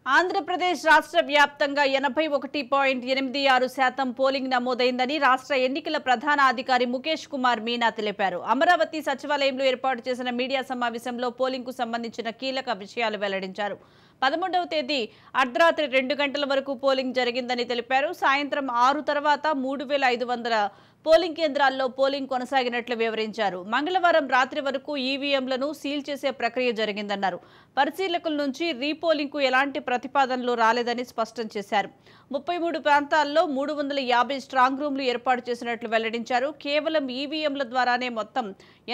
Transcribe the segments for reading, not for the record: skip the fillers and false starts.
ఆంధ్రప్రదేశ్ రాష్ట్ర వ్యాప్తంగా 81.86% పోలింగ్ నమోదైందని రాష్ట్ర ఎన్నికల ప్రధాన అధికారి ముఖేష్ కుమార్ మీనా తెలిపారు. అమరావతి సచివాలయంలో ఏర్పాటు చేసిన మీడియా సమావేశంలో పోలింగ్ కు సంబంధించిన కీలక విషయాలు వెల్లడించారు. 11వ తేదీ అర్ధరాత్రి 2 గంటల వరకు పోలింగ్ జరిగిందని తెలిపారు. సాయంత్రం 6 తర్వాత 3500 పోలింగ్ కేంద్రాల్లో పోలింగ్ కొనసాగినట్లు వివరించారు. మంగళవారం రాత్రి వరకు ఈవీఎంలను సీల్ చేసే ప్రక్రియ జరిగిందన్నారు. పరిశీలకుల నుంచి రీపోలింగ్కు ఎలాంటి ప్రతిపాదనలు రాలేదని స్పష్టం చేశారు. 33 ప్రాంతాల్లో 350 స్ట్రాంగ్ రూమ్లు ఏర్పాటు చేసినట్లు వెల్లడించారు. కేవలం ఈవీఎంల ద్వారానే మొత్తం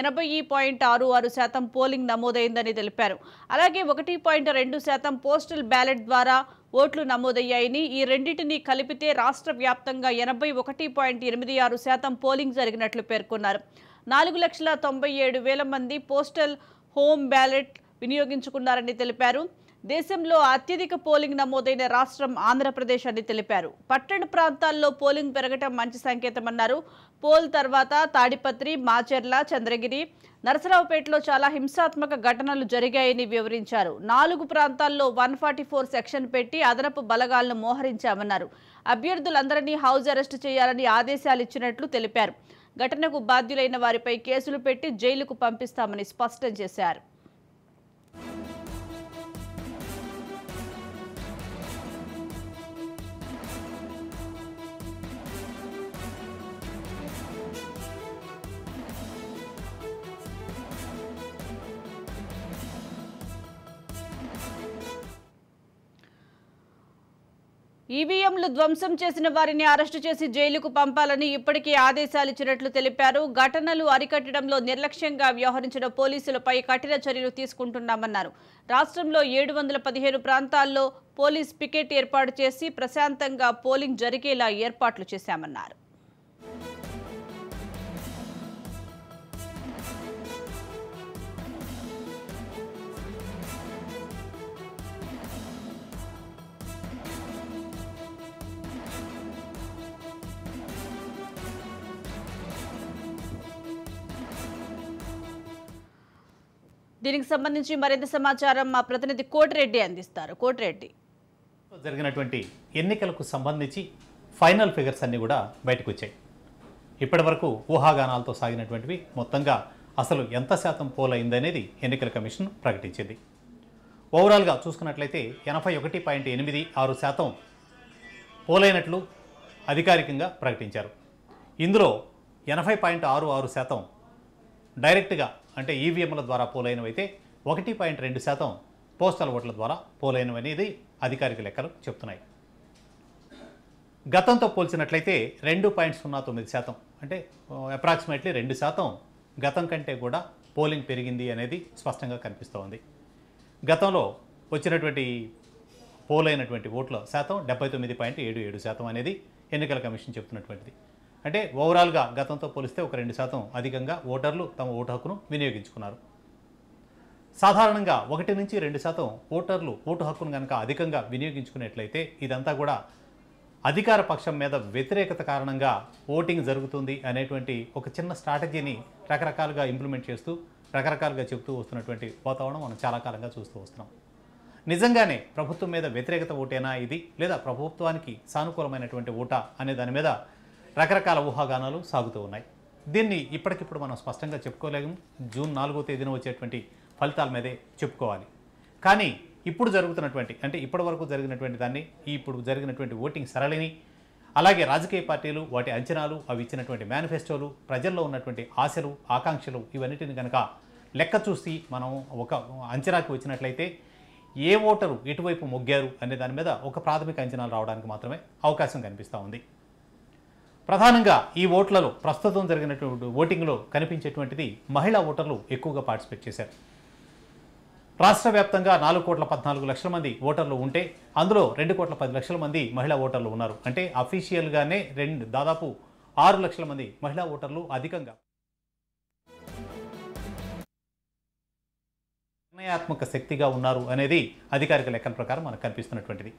80.66% పోలింగ్ నమోదైందని తెలిపారు. అలాగే 1.2% పోస్టల్ బ్యాలెట్ ద్వారా ఓట్లు నమోదయ్యాయని, ఈ రెండింటిని కలిపితే రాష్ట్ర వ్యాప్తంగా 81.86% పోలింగ్ జరిగినట్లు పేర్కొన్నారు. 4,97,000 మంది పోస్టల్ హోమ్ బ్యాలెట్ వినియోగించుకున్నారని తెలిపారు. దేశంలో అత్యధిక పోలింగ్ నమోదైన రాష్ట్రం ఆంధ్రప్రదేశ్ అని తెలిపారు. పట్టణ ప్రాంతాల్లో పోలింగ్ పెరగటం మంచి సంకేతమన్నారు. పోల్ తర్వాత తాడిపత్రి, మాచర్ల, చంద్రగిరి, నరసరావుపేటలో చాలా హింసాత్మక ఘటనలు జరిగాయని వివరించారు. 4 ప్రాంతాల్లో 144 సెక్షన్ పెట్టి అదనపు బలగాలను మోహరించామన్నారు. అభ్యర్థులందరినీ హౌస్ అరెస్టు చేయాలని ఆదేశాలు ఇచ్చినట్లు తెలిపారు. ఘటనకు బాధ్యులైన వారిపై కేసులు పెట్టి జైలుకు పంపిస్తామని స్పష్టం చేశారు. ఈవీఎంలు ధ్వంసం చేసిన వారిని అరెస్టు చేసి జైలుకు పంపాలని ఇప్పటికే ఆదేశాలు ఇచ్చినట్లు తెలిపారు. ఘటనలు అరికట్టడంలో నిర్లక్ష్యంగా వ్యవహరించిన పోలీసులపై కఠిన చర్యలు తీసుకుంటున్నామన్నారు. రాష్ట్రంలో 715 ప్రాంతాల్లో పోలీస్ పికెట్ ఏర్పాటు చేసి ప్రశాంతంగా పోలింగ్ జరిగేలా ఏర్పాట్లు చేశామన్నారు. దీనికి సంబంధించి మరింత సమాచారం మా ప్రతినిధి కోటిరెడ్డి అందిస్తారు. కోటిరెడ్డి, జరిగినటువంటి ఎన్నికలకు సంబంధించి ఫైనల్ ఫిగర్స్ అన్నీ కూడా బయటకు వచ్చాయి. ఇప్పటి వరకు ఊహాగానాలతో సాగినటువంటివి మొత్తంగా అసలు ఎంత శాతం పోల్ అయిందనేది ఎన్నికల కమిషన్ ప్రకటించింది. ఓవరాల్గా చూసుకున్నట్లయితే 81.86% పోలైనట్లు అధికారికంగా ప్రకటించారు. ఇందులో 80.66% డైరెక్ట్గా అంటే ఈవీఎంల ద్వారా పోలైనవైతే 1.2% పోస్టల్ ఓట్ల ద్వారా పోలైనవనేది అధికారిక లెక్కలు చెప్తున్నాయి. గతంతో పోల్చినట్లయితే 2.09% అంటే అప్రాక్సిమేట్లీ 2% గతం కంటే కూడా పోలింగ్ పెరిగింది అనేది స్పష్టంగా కనిపిస్తోంది. గతంలో వచ్చినటువంటి పోలైనటువంటి ఓట్ల శాతం 79.77% అనేది ఎన్నికల కమిషన్ చెప్తున్నటువంటిది. అంటే ఓవరాల్గా గతంతో పోలిస్తే ఒక 2% అధికంగా ఓటర్లు తమ ఓటు హక్కును వినియోగించుకున్నారు. సాధారణంగా 1 నుంచి 2% ఓటర్లు ఓటు హక్కును కనుక అధికంగా వినియోగించుకున్నట్లయితే ఇదంతా కూడా అధికార పక్షం మీద వ్యతిరేకత కారణంగా ఓటింగ్ జరుగుతుంది అనేటువంటి ఒక చిన్న స్ట్రాటజీని రకరకాలుగా ఇంప్లిమెంట్ చేస్తూ రకరకాలుగా చెబుతూ వస్తున్నటువంటి వాతావరణం మనం చాలా కాలంగా చూస్తూ వస్తున్నాం. నిజంగానే ప్రభుత్వం మీద వ్యతిరేకత ఓటేనా ఇది, లేదా ప్రభుత్వానికి సానుకూలమైనటువంటి ఓటా అనే దాని మీద రకరకాల ఊహాగానాలు సాగుతూ ఉన్నాయి. దీన్ని ఇప్పటికిప్పుడు మనం స్పష్టంగా చెప్పుకోలేము. జూన్ 4వ తేదీన వచ్చేటువంటి ఫలితాల మీదే చెప్పుకోవాలి. కానీ ఇప్పుడు జరుగుతున్నటువంటి అంటే ఇప్పటి వరకు జరిగినటువంటి దాన్ని, ఇప్పుడు జరిగినటువంటి ఓటింగ్ సరళిని, అలాగే రాజకీయ పార్టీలు వాటి అంచనాలు, అవి ఇచ్చినటువంటి మేనిఫెస్టోలు, ప్రజల్లో ఉన్నటువంటి ఆశలు, ఆకాంక్షలు, ఇవన్నిటిని కనుక లెక్క చూసి మనం ఒక అంచనాకి వచ్చినట్లయితే ఏ ఓటరు ఎటువైపు మొగ్గారు అనే దాని మీద ఒక ప్రాథమిక అంచనాలు రావడానికి మాత్రమే అవకాశం కనిపిస్తూ ఉంది. ప్రధానంగా ఈ ఓట్లలో ప్రస్తుతం జరిగినటువంటి ఓటింగ్లో కనిపించేటువంటిది మహిళా ఓటర్లు ఎక్కువగా పార్టిసిపేట్ చేశారు. రాష్ట్ర వ్యాప్తంగా 4,14,00,000 మంది ఓటర్లు ఉంటే అందులో 2,10,00,000 మంది మహిళా ఓటర్లు ఉన్నారు. అంటే అఫీషియల్గానే దాదాపు 6 లక్షల మంది మహిళా ఓటర్లు అధికంగా నిర్ణయాత్మక శక్తిగా ఉన్నారు అనేది అధికారిక లెక్కల ప్రకారం మనకు కనిపిస్తున్నటువంటిది.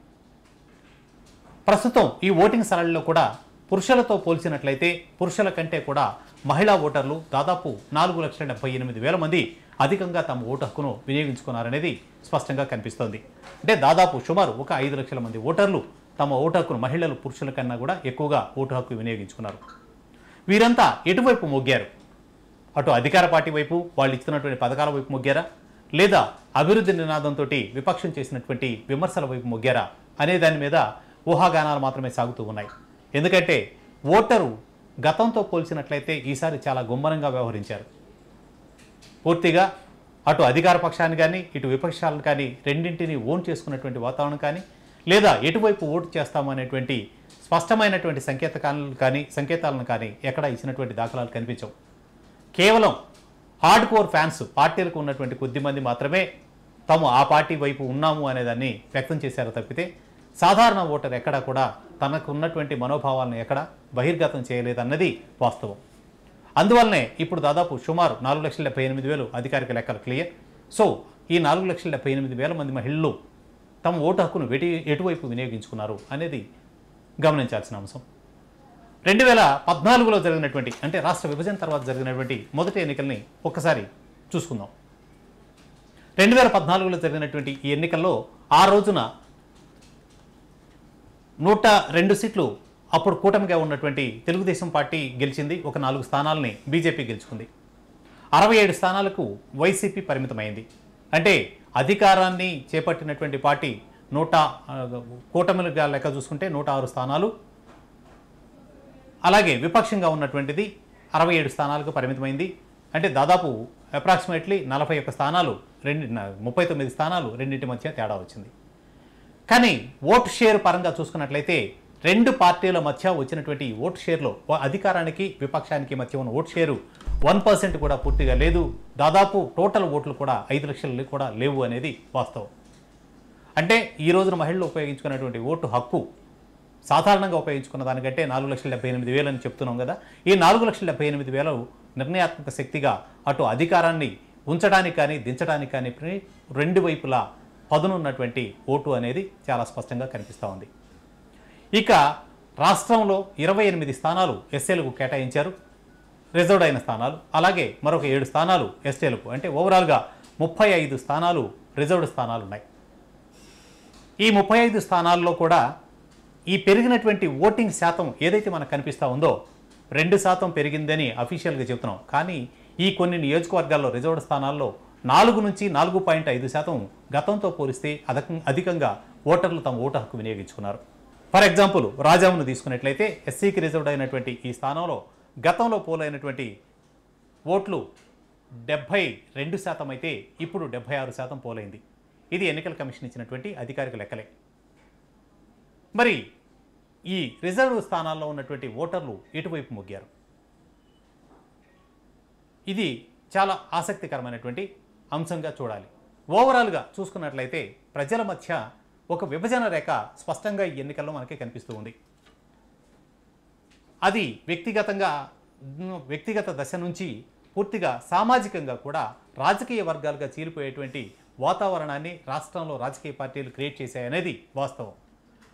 ప్రస్తుతం ఈ ఓటింగ్ సరళిలో కూడా పురుషులతో పోల్చినట్లయితే పురుషుల కంటే కూడా మహిళా ఓటర్లు దాదాపు 4,78,000 మంది అధికంగా తమ ఓటు హక్కును వినియోగించుకున్నారనేది స్పష్టంగా కనిపిస్తోంది. అంటే దాదాపు సుమారు ఒక 5 లక్షల మంది ఓటర్లు తమ ఓటు హక్కును మహిళలు పురుషుల కన్నా కూడా ఎక్కువగా ఓటు హక్కు వినియోగించుకున్నారు. వీరంతా ఎటువైపు మొగ్గారు? అటు అధికార పార్టీ వైపు వాళ్ళు ఇస్తున్నటువంటి పథకాల వైపు మొగ్గారా, లేదా అభివృద్ధి నినాదంతో విపక్షం చేసినటువంటి విమర్శల వైపు మొగ్గారా అనే దాని మీద ఊహాగానాలు మాత్రమే సాగుతూ ఉన్నాయి. ఎందుకంటే ఓటరు గతంతో పోల్చినట్లయితే ఈసారి చాలా గుమ్మరంగా వ్యవహరించారు. పూర్తిగా అటు అధికార పక్షాన్ని కానీ ఇటు విపక్షాలను కానీ రెండింటినీ ఓన్ చేసుకున్నటువంటి వాతావరణం కానీ, లేదా ఎటువైపు ఓటు చేస్తామనేటువంటి స్పష్టమైనటువంటి సంకేతాలను కానీ ఎక్కడ ఇచ్చినటువంటి దాఖలాలు కనిపించవు. కేవలం హార్డ్ కోర్ ఫ్యాన్స్ పార్టీలకు ఉన్నటువంటి కొద్దిమంది మాత్రమే తాము ఆ పార్టీ వైపు ఉన్నాము అనేదాన్ని వ్యక్తం చేశారు తప్పితే సాధారణ ఓటర్ ఎక్కడా కూడా తనకు ఉన్నటువంటి మనోభావాలను ఎక్కడా బహిర్గతం చేయలేదన్నది వాస్తవం. అందువల్లనే ఇప్పుడు దాదాపు సుమారు 4,78,000 అధికారిక లెక్కలు క్లియర్. సో ఈ 4,78,000 మంది మహిళలు తమ ఓటు హక్కును ఎటువైపు వినియోగించుకున్నారు అనేది గమనించాల్సిన అంశం. 2014లో జరిగినటువంటి అంటే రాష్ట్ర విభజన తర్వాత జరిగినటువంటి మొదటి ఎన్నికల్ని ఒక్కసారి చూసుకుందాం. 2014లో జరిగినటువంటి ఈ ఎన్నికల్లో ఆ రోజున 102 సీట్లు అప్పుడు కూటమిగా ఉన్నటువంటి తెలుగుదేశం పార్టీ గెలిచింది. ఒక 4 స్థానాలని బీజేపీ గెలుచుకుంది. 67 స్థానాలకు వైసీపీ పరిమితమైంది. అంటే అధికారాన్ని చేపట్టినటువంటి పార్టీ కూటమిలుగా లెక్క చూసుకుంటే 106 స్థానాలు, అలాగే విపక్షంగా ఉన్నటువంటిది 67 స్థానాలకు పరిమితమైంది. అంటే దాదాపు అప్రాక్సిమేట్లీ 41 స్థానాలు 39 స్థానాలు రెండింటి మధ్య తేడా వచ్చింది. కానీ ఓటు షేర్ పరంగా చూసుకున్నట్లయితే రెండు పార్టీల మధ్య వచ్చినటువంటి ఓటు షేర్లో అధికారానికి విపక్షానికి మధ్య ఉన్న ఓటు షేరు 1% కూడా పూర్తిగా లేదు. దాదాపు టోటల్ ఓట్లు కూడా 5 లక్షలు కూడా లేవు అనేది వాస్తవం. అంటే ఈ రోజున మహిళలు ఉపయోగించుకున్నటువంటి ఓటు హక్కు సాధారణంగా ఉపయోగించుకున్న దానికంటే 4,78,000 అని చెప్తున్నాం కదా. ఈ 4,78,000 నిర్ణయాత్మక శక్తిగా అటు అధికారాన్ని ఉంచడానికి కానీ దించడానికి కానీ రెండు వైపులా పదునున్నటువంటి ఓటు అనేది చాలా స్పష్టంగా కనిపిస్తూ ఉంది. ఇక రాష్ట్రంలో 28 స్థానాలు ఎస్సీలకు కేటాయించారు, రిజర్వ్డ్ అయిన స్థానాలు. అలాగే మరొక 7 స్థానాలు ఎస్టీలకు. అంటే ఓవరాల్గా 35 స్థానాలు రిజర్వ్డ్ స్థానాలు ఉన్నాయి. ఈ 35 స్థానాల్లో కూడా ఈ పెరిగినటువంటి ఓటింగ్ శాతం ఏదైతే మనకు కనిపిస్తూ ఉందో 2% పెరిగిందని అఫీషియల్గా చెప్తున్నాం. కానీ ఈ కొన్ని నియోజకవర్గాల్లో రిజర్వ్డ్ స్థానాల్లో 4 నుంచి 4.5% గతంతో పోలిస్తే అధికంగా ఓటర్లు తమ ఓటు హక్కు వినియోగించుకున్నారు. ఫర్ ఎగ్జాంపుల్ రాజామును తీసుకున్నట్లయితే ఎస్సీకి రిజర్వ్డ్ అయినటువంటి ఈ స్థానంలో గతంలో పోలైనటువంటి ఓట్లు 72% అయితే ఇప్పుడు 76% పోలైంది. ఇది ఎన్నికల కమిషన్ ఇచ్చినటువంటి అధికారిక లెక్కలే. మరి ఈ రిజర్వ్ స్థానాల్లో ఉన్నటువంటి ఓటర్లు ఎటువైపు మొగ్గారు? ఇది చాలా ఆసక్తికరమైనటువంటి అంశంగా చూడాలి. ఓవరాల్గా చూసుకున్నట్లయితే ప్రజల మధ్య ఒక విభజన రేఖ స్పష్టంగా ఈ ఎన్నికల్లో మనకి కనిపిస్తూ ఉంది. అది వ్యక్తిగత దశ నుంచి పూర్తిగా సామాజికంగా కూడా రాజకీయ వర్గాలుగా చీలిపోయేటువంటి వాతావరణాన్ని రాష్ట్రంలో రాజకీయ పార్టీలు క్రియేట్ చేశాయనేది వాస్తవం.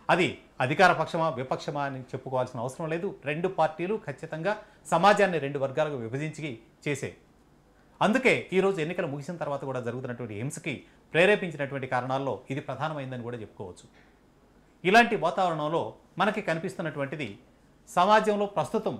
అది అధికార పక్షమా విపక్షమా అని చెప్పుకోవాల్సిన అవసరం లేదు. రెండు పార్టీలు ఖచ్చితంగా సమాజాన్ని రెండు వర్గాలుగా విభజించి చేసే. అందుకే ఈరోజు ఎన్నికలు ముగిసిన తర్వాత కూడా జరుగుతున్నటువంటి హింసకి ప్రేరేపించినటువంటి కారణాల్లో ఇది ప్రధానమైందని కూడా చెప్పుకోవచ్చు. ఇలాంటి వాతావరణంలో మనకి కనిపిస్తున్నటువంటిది సమాజంలో ప్రస్తుతం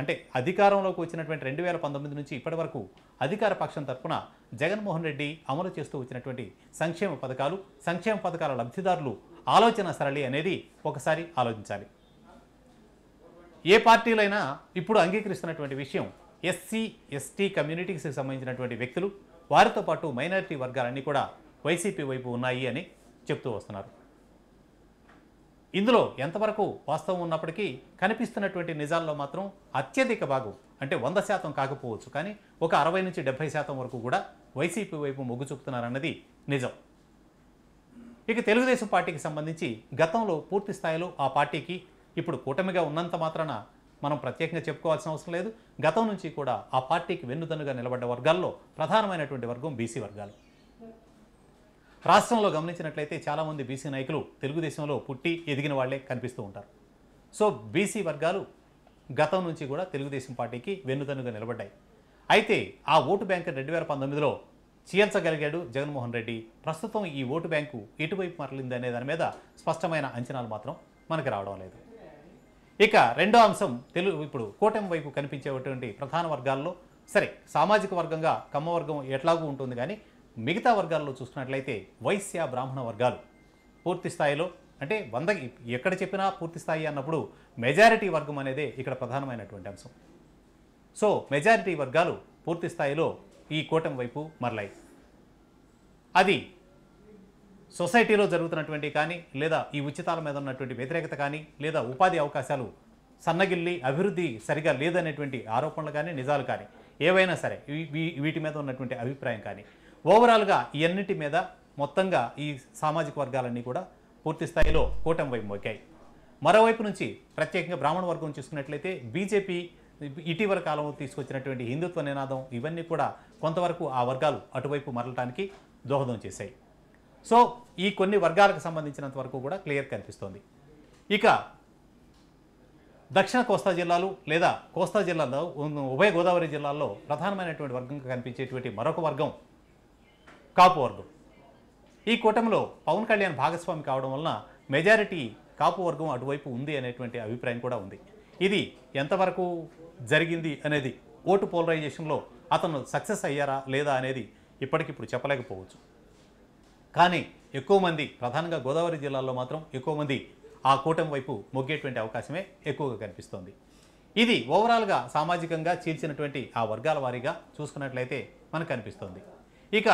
అంటే అధికారంలోకి వచ్చినటువంటి 2019 నుంచి ఇప్పటి వరకు అధికార పక్షం తరఫున జగన్మోహన్ రెడ్డి అమలు చేస్తూ వచ్చినటువంటి సంక్షేమ పథకాల లబ్ధిదారులు ఆలోచన సరళి అనేది ఒకసారి ఆలోచించాలి. ఏ పార్టీలైనా ఇప్పుడు అంగీకరిస్తున్నటువంటి విషయం ఎస్సీ ఎస్టీ కమ్యూనిటీకి సంబంధించినటువంటి వ్యక్తులు, వారితో పాటు మైనారిటీ వర్గాలన్నీ కూడా వైసీపీ వైపు ఉన్నాయి అని చెప్తూ వస్తున్నారు. ఇందులో ఎంతవరకు వాస్తవం ఉన్నప్పటికీ కనిపిస్తున్నటువంటి నిజాల్లో మాత్రం అత్యధిక భాగం అంటే 100% కాకపోవచ్చు, కానీ ఒక 60 నుంచి 70% వరకు కూడా వైసీపీ వైపు మొగ్గు చూపుతున్నారన్నది నిజం. ఇక తెలుగుదేశం పార్టీకి సంబంధించి గతంలో పూర్తి స్థాయిలో ఆ పార్టీకి ఇప్పుడు కూటమిగా ఉన్నంత మాత్రాన మనం ప్రత్యేకంగా చెప్పుకోవాల్సిన అవసరం లేదు. గతం నుంచి కూడా ఆ పార్టీకి వెన్నుదన్నుగా నిలబడ్డ వర్గాల్లో ప్రధానమైనటువంటి వర్గం బీసీ వర్గాలు. రాష్ట్రంలో గమనించినట్లయితే చాలామంది బీసీ నాయకులు తెలుగుదేశంలో పుట్టి ఎదిగిన వాళ్లే కనిపిస్తూ ఉంటారు. సో బీసీ వర్గాలు గతం నుంచి కూడా తెలుగుదేశం పార్టీకి వెన్నుదన్నుగా నిలబడ్డాయి. అయితే ఆ ఓటు బ్యాంకు 2019లో చీల్చగలిగాడు జగన్మోహన్ రెడ్డి. ప్రస్తుతం ఈ ఓటు బ్యాంకు ఎటువైపు మరలింది అనే దాని మీద స్పష్టమైన అంచనాలు మాత్రం మనకి రావడం లేదు. ఇక రెండో అంశం ఇప్పుడు కూటమి వైపు కనిపించేటువంటి ప్రధాన వర్గాల్లో సరే సామాజిక వర్గంగా కమ్మ వర్గం ఎట్లాగూ ఉంటుంది, కానీ మిగతా వర్గాల్లో చూసుకున్నట్లయితే వైశ్య బ్రాహ్మణ వర్గాలు పూర్తి స్థాయిలో అంటే 100 ఎక్కడ చెప్పినా పూర్తి స్థాయి అన్నప్పుడు మెజారిటీ వర్గం అనేదే ఇక్కడ ప్రధానమైనటువంటి అంశం. సో మెజారిటీ వర్గాలు పూర్తి స్థాయిలో ఈ కూటమి వైపు మరలాయి. అది సొసైటీలో జరుగుతున్నటువంటి కానీ లేదా ఈ ఉచితాల మీద ఉన్నటువంటి వ్యతిరేకత కానీ లేదా ఉపాధి అవకాశాలు సన్నగిల్లి అభివృద్ధి సరిగా లేదనేటువంటి ఆరోపణలు కానీ నిజాలు కానీ ఏవైనా సరే వీటి మీద ఉన్నటువంటి అభిప్రాయం కానీ ఓవరాల్గా ఈ అన్నిటి మీద మొత్తంగా ఈ సామాజిక వర్గాలన్నీ కూడా పూర్తి స్థాయిలో కూటమి వైపు మొక్కాయి. మరోవైపు నుంచి ప్రత్యేకంగా బ్రాహ్మణ వర్గం చూసుకున్నట్లయితే బీజేపీ ఇటీవల కాలంలో తీసుకొచ్చినటువంటి హిందుత్వ నినాదం ఇవన్నీ కూడా కొంతవరకు ఆ వర్గాలు అటువైపు మరలటానికి దోహదం చేశాయి. సో ఈ కొన్ని వర్గాలకు సంబంధించినంత వరకు కూడా క్లియర్ కనిపిస్తోంది. ఇక దక్షిణ కోస్తా జిల్లాలు లేదా కోస్తా జిల్లాలో ఉభయ గోదావరి జిల్లాల్లో ప్రధానమైనటువంటి వర్గంగా కనిపించేటువంటి మరొక వర్గం కాపు వర్గం. ఈ కూటమిలో పవన్ కళ్యాణ్ భాగస్వామి కావడం వలన మెజారిటీ కాపు వర్గం అటువైపు ఉంది అనేటువంటి అభిప్రాయం కూడా ఉంది. ఇది ఎంతవరకు జరిగింది అనేది ఓటు పోలరైజేషన్లో అతను సక్సెస్ అయ్యారా లేదా అనేది ఇప్పటికిప్పుడు చెప్పలేకపోవచ్చు. కానీ ఎక్కువ మంది ప్రధానంగా గోదావరి జిల్లాలో మాత్రం ఎక్కువ మంది ఆ కూటమి వైపు మొగ్గేటువంటి అవకాశమే ఎక్కువగా కనిపిస్తోంది. ఇది ఓవరాల్గా సామాజికంగా చీల్చినటువంటి ఆ వర్గాల వారీగా చూసుకున్నట్లయితే మనకు కనిపిస్తోంది. ఇక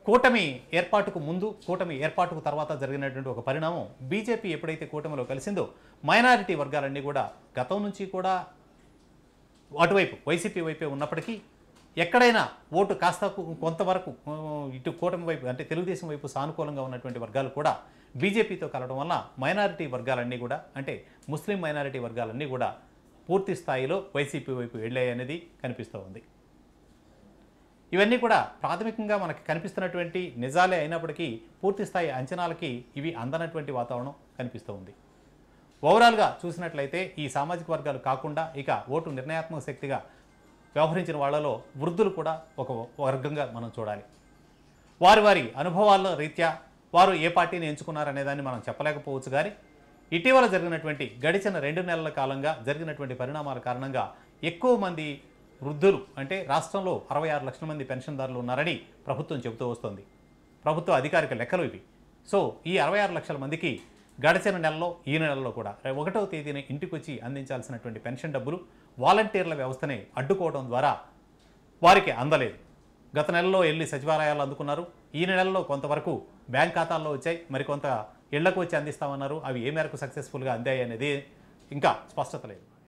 కూటమి ఏర్పాటుకు ముందు కూటమి ఏర్పాటుకు తర్వాత జరిగినటువంటి ఒక పరిణామం, బీజేపీ ఎప్పుడైతే కూటమిలో కలిసిందో మైనారిటీ వర్గాలన్నీ కూడా గతం నుంచి కూడా అటువైపు వైసీపీ వైపే ఉన్నప్పటికీ ఎక్కడైనా ఓటు కాస్త కొంతవరకు ఇటు కూటమి వైపు అంటే తెలుగుదేశం వైపు సానుకూలంగా ఉన్నటువంటి వర్గాలు కూడా బీజేపీతో కలవడం వల్ల మైనారిటీ వర్గాలన్నీ కూడా అంటే ముస్లిం మైనారిటీ వర్గాలన్నీ కూడా పూర్తి స్థాయిలో వైసీపీ వైపు వెళ్ళాయి అనేది కనిపిస్తూ ఉంది. ఇవన్నీ కూడా ప్రాథమికంగా మనకి కనిపిస్తున్నటువంటి నిజాలే అయినప్పటికీ పూర్తి స్థాయి అంచనాలకి ఇవి అందనటువంటి వాతావరణం కనిపిస్తూ ఉంది. ఓవరాల్గా చూసినట్లయితే ఈ సామాజిక వర్గాలు కాకుండా ఇక ఓటు నిర్ణయాత్మక శక్తిగా వ్యవహరించిన వాళ్లలో వృద్ధులు కూడా ఒక వర్గంగా మనం చూడాలి. వారి వారి అనుభవాల రీత్యా వారు ఏ పార్టీని ఎంచుకున్నారనే దాన్ని మనం చెప్పలేకపోవచ్చు. కానీ ఇటీవల జరిగినటువంటి గడిచిన 2 నెలల కాలంగా జరిగినటువంటి పరిణామాల కారణంగా ఎక్కువ మంది వృద్ధులు అంటే రాష్ట్రంలో 66 లక్షల మంది పెన్షన్దారులు ఉన్నారని ప్రభుత్వం చెబుతూ వస్తుంది. ప్రభుత్వ అధికారిక లెక్కలు ఇవి. సో ఈ 66 లక్షల మందికి గడిచిన నెలలో ఈ నెలలో కూడా 1వ తేదీన ఇంటికి వచ్చి అందించాల్సినటువంటి పెన్షన్ డబ్బులు వాలంటీర్ల వ్యవస్థని అడ్డుకోవడం ద్వారా వారికి అందలేదు. గత నెలలో వెళ్ళి సచివాలయాలు అందుకున్నారు. ఈ నెలలో కొంతవరకు బ్యాంక్ ఖాతాల్లో వచ్చాయి, మరికొంత ఇళ్లకు వచ్చి అందిస్తామన్నారు. అవి ఏ మేరకు సక్సెస్ఫుల్గా అందాయి అనేది ఇంకా స్పష్టత లేదు.